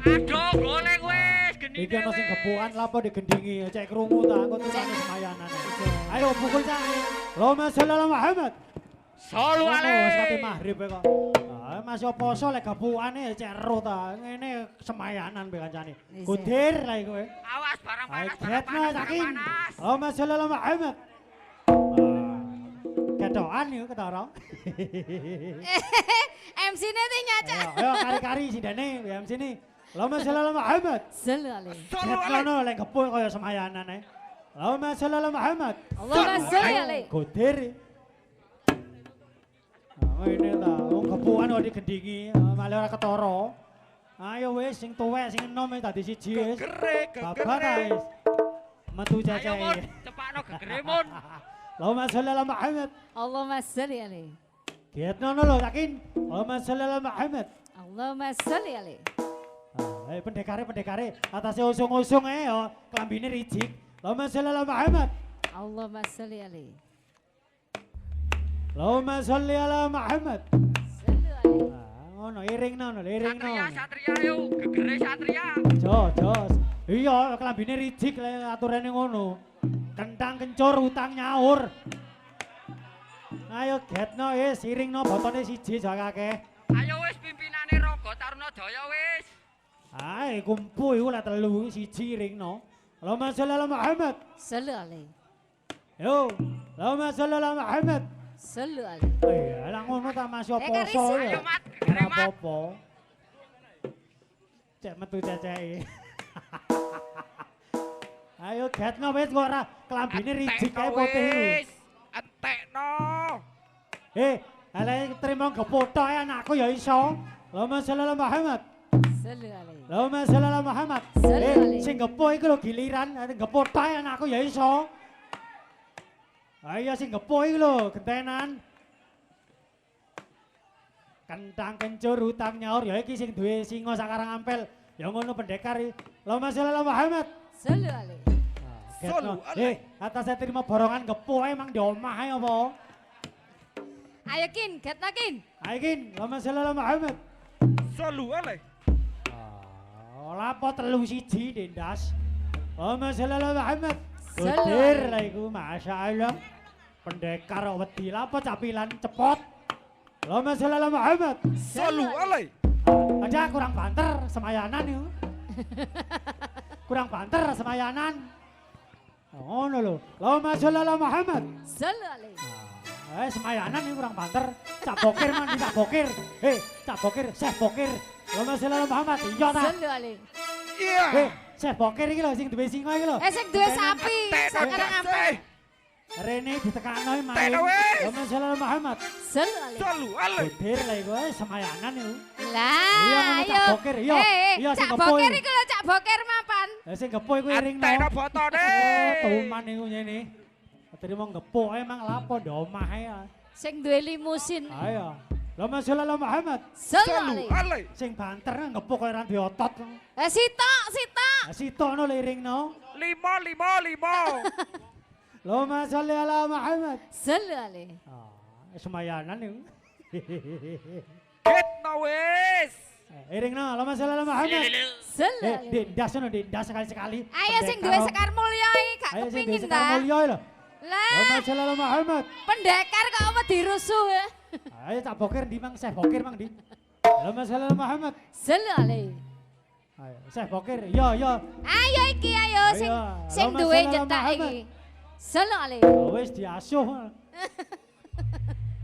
Aduh, golek wis, genine Iki ana sing wis. gepukan lapo digendingi, cek krungu ta, engko tukane semayanan. Ayo pukul cak. Allahumma sholli ala Muhammad. Solu Wis kate ale. maghrib e kok. Ah, masih poso lek gepukane cek ero ta. Ngene semayanan be kancane. Iya. Kudir lah iku. Awas barang Ayo panas, barang get panas, barang saking. panas. Allahumma sholli ala Muhammad. Kedoan yuk ketara. MC-ne ti nyaca. Ayo kari-kari sindene MC ni. Allahumma sholli ala Muhammad. Selu ale. Solu ale. Ketno lek gepuk kaya semayanan ae. Allahumma sholli ala Muhammad. Allahumma sholli ale. Kudir. Oh ini ta, wong gepukan kok digendingi, malah ora ketara. Ayo wis sing tuwek sing enom wis dadi siji wis. Gegere, Bapak ta gegere. wis. Metu Ayo cecek. Mon, cepakno gegere Mon. Allahumma sholli ala Muhammad. Allahumma sholli ale. Giatno lho yakin. Allahumma sholli ala Muhammad. Allahumma sholli ale. Ayo pendekare atase usung-usung ae yo, klambine rijik. Allahumma sholli ala Muhammad. Allahumma sholli ale. Allahumma sholli ala Muhammad. Selu ale. Ngono iringno Satria, satria yuk, gegere satria. Jos. Iya, klambine rijik le aturane ngono. Kentang kencur utang nyaur. Ayo getno wis iringno botone siji jakake. Ayo wis pimpinane Raga Taruna Jaya wis. Ae kumpu iku lek telu siji iringno. Allahumma sholli ala Muhammad. Selu ale. Yo, Allahumma sholli ala Muhammad. Selu ale. Iya, lah ngono ta masih Karis, poso Ayo ya. Mat, gegere Mat. Apa-apa. Cek metu ceceke. Ayo getno wis kok ora klambine rijik kae putih iku. wis. Entekno. Ale terima gepotok ya anakku ya iso. Allahumma sholli ala Muhammad. Selu ale. Allahumma sholli ala Muhammad. Sholli. Sing gepo iku lho giliran, gepotok ya anakku ya iso. Ayo sing gepo iku lho gentenan. Kentang kencur utang nyaur ya iki sing duwe singa sakarang ampel. Ya ngono pendekar iki. Allahumma sholli ala Muhammad. Selu ale. Getno. Sholli ala. Atas saya terima borongan gepo emang di omah ae apa? Ayo kin, getna kin. Ayo kin, Allahumma sholli ala Muhammad. Solu ale. Lapo telu siji dendas. Allahumma sholli ala Muhammad. Sholli Kudir ala. lah iku, Masya Allah. Pendekar kok wedi lapo capilan cepot. Allahumma sholli ala Muhammad. Solu ale. Ada kurang banter semayanan itu. Kurang banter semayanan. Ngono lho. Allahumma sholli ala Muhammad. Selu ale. Semayanan ini kurang banter. Cak bokir mandi cak bokir. Cak bokir, Syekh bokir. Allahumma sholli ala Muhammad. Iya ta? Selu ale. Iya. Syekh bokir iki lho sing duwe singa iki lho. Sing duwe sapi, sakarang ampel. Rene ditekakno main. Tekno wis. Allahumma sholli ala Muhammad. Selu ale. Solu ale. Kudir lah iku semayanan iku. Lah, Iya, ngono, Cak ayo. Boker, iya. Iya, sing Cak kepo Boker iki. iku lho, Cak Boker mapan. Lah sing gepo iku iringno. Entekno botone. Tuman iku nyene. Terima gepo emang lapo ndok omah ae. Sing duwe limusin. Ayo. Allahumma sholli ala Muhammad. Selu Solu ale. ale. Sing banter gepo kaya ora duwe otot. Sitok, sitok. Sitokno liringno. 5 5 5. Allahumma sholli ala Muhammad. Selu ale. Semayanan iku. Getno wis. Iringno, Allahumma sholli ala Muhammad. Selu ale. Dindas ono dindas sekali-sekali. Ayo sing duwe sekar mulya iki gak Ayo sing duwe kepingin sekar ta. mulya lho. Lah, Allahumma sholli ala Muhammad. pendekar kok apa dirusuh ya? Ayo tak bokir di mang, Syekh bokir mang di. Allahumma sholli ala Muhammad. Sallu alaihi. Ayo, Syekh bokir. Yo yo. Ayo iki ayo sing Ayo, sing Allahumma duwe sholli ala nyetak Muhammad. iki. Sallu alaihi. Oh, wis diasuh.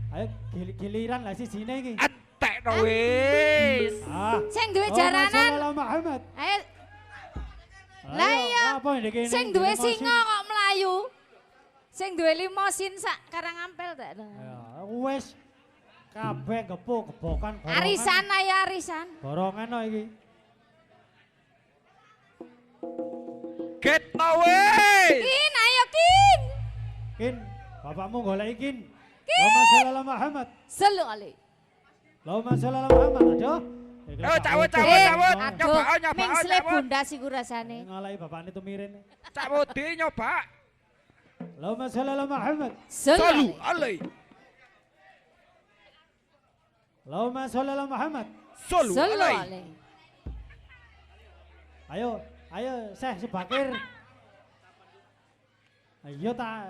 Ayo giliran lah sijine iki. Entekno wis. Ah. Sing duwe Allahumma sholli jaranan. ala Muhammad. Ayo Ayo, Lah iya. apa ini kene? sing duwe singa kok melayu. Sing duwe limosin sak Karangampel tak? Ya, wis kabeh gebokan borongan. Arisan ayo arisan. Borongan no iki. Ketno wis. Kin ayo kin. Kin, bapakmu golek ikin. Allahumma sholli ala Muhammad. Sallu alaihi. Allahumma sholli ala Muhammad. Aduh. Oh, cawut, cawut, Eh, cawut. aduh, Nyoba, nyoba, mingsle nyoba. bunda sih rasane. Ngalai bapakne tumirin. Cak Budi nyoba. Allahumma sholli ala Muhammad. Sallu Salu alaihi. alai. Allahumma sholli ala Muhammad. Salu Sallu alai. alaihi. Ayo, ayo Syekh Subakir. Ayo ta.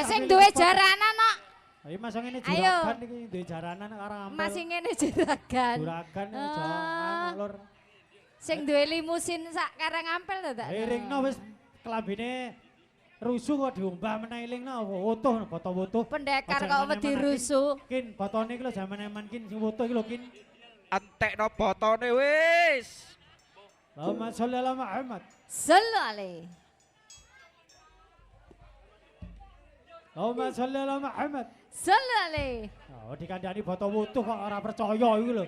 Sing duwe jaranan kok. Ayo masang ini Ayo. juragan iki duwe jaranan arang ampel. Masih ngene juragan. Juragan Ah. jangan lur. Sing duwe limusin sak Karangampel to tak? Iringno wis kelambine rusuh kok diombah meneh ilingno wutuh foto-wutuh. Pendekar Ojo kok eman-eman, wedi Kin. rusuh. Kin fotone iki lho jaman eman kin sing wutuh iki lho kin. Entekno botone wis. Allahumma sholli ala Muhammad. Sallu alaihi. Allahumma sholli ala Muhammad. Sallu alaihi. Oh dikandani foto wutuh kok ora percaya iki lho.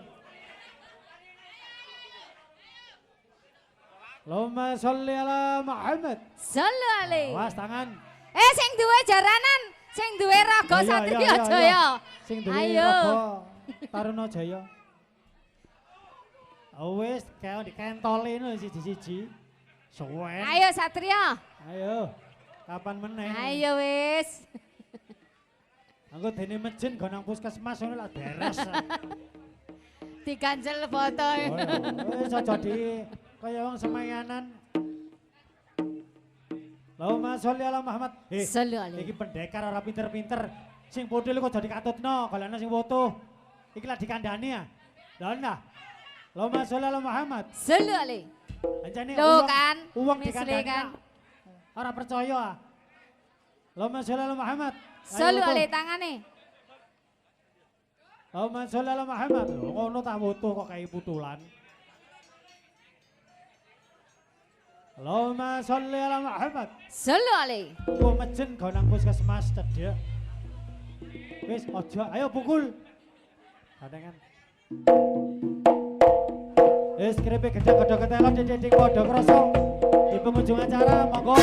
Allahumma sholli ala Muhammad. Sallu alaihi. Awas tangan. Sing duwe jaranan, sing duwe raga Ayo, Satria ayo, ayo, Jaya. Sing duwe Ayo. raga Taruna Jaya. Wis kayak dikentoli lho siji-siji. Suwen. Ayo Satria. Ayo. Kapan meneh? Ayo wis. Anggo dene mejen go nang puskesmas ngono lak beres. Diganjel foto. Oh, wis aja di kaya wong semayanan. Allahumma sholli ala Muhammad. Sallu Iki alaihi. pendekar ora pinter-pinter. Sing bodil kok dadi katutno, golekno sing foto. Iki lah dikandani ya. Lah nah. Allahumma sholli ala Muhammad. Sallu alaihi. Anjane Loh kan, uang misli dikandani. kan. Ora percaya. Ah. Allahumma sholli ala Muhammad. Ayo, Sallu foto. alaihi tangane. Allahumma sholli ala Muhammad. Lho, ngono tak foto kok kayak putulan. Allahumma sholli ala Muhammad. Sallu alaihi. Ku mejen go nang puskesmas cedhek. Wis aja, ayo pukul. Gandengan. Wis krepe gedhe godho ketelon didik padha krasa. Di penghujung acara monggo.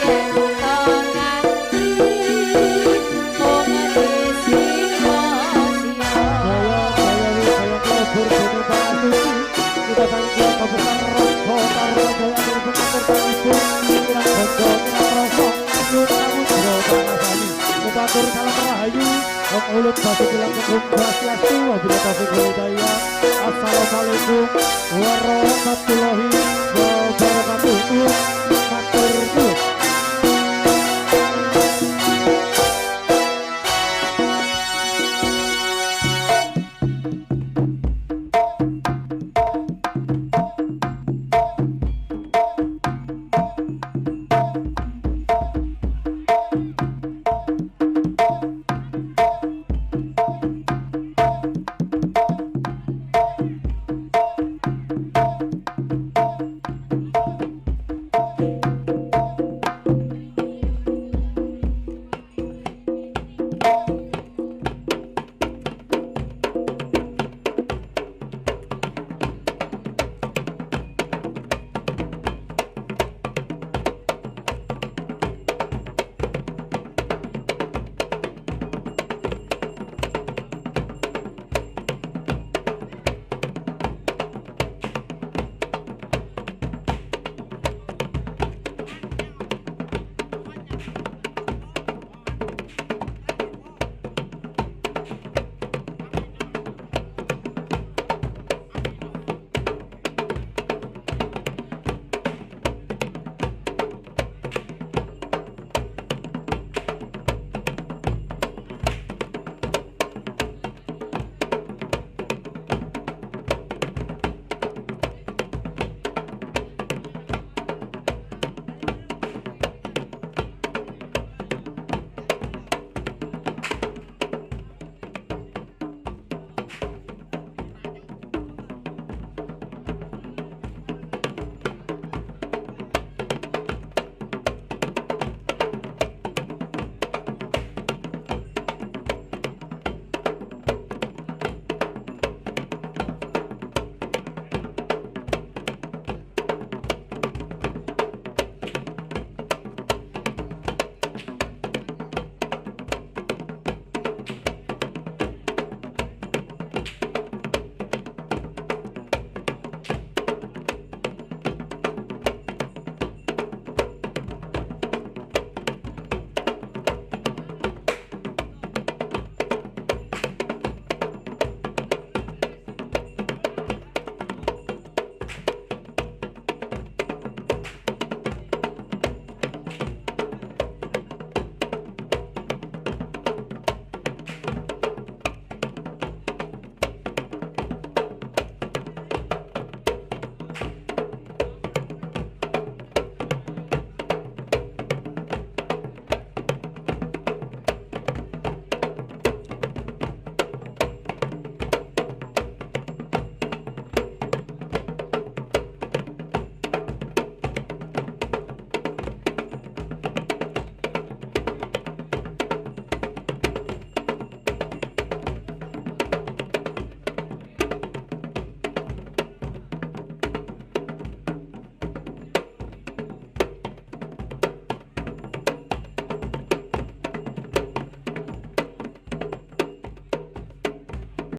yen to nganti mung isi-sia. Kita tanggung kabupaten kota Jaya Tribun Atur Ibu Kirang Bondo Kirang Rosok Nyun Namun Jero Panasani Mubatur Salam Rahayu Om Ulut Batu Bilang Kegum Swastiastu Wabila Taufik Walhidayah Assalamualaikum warahmatullahi wabarakatuh.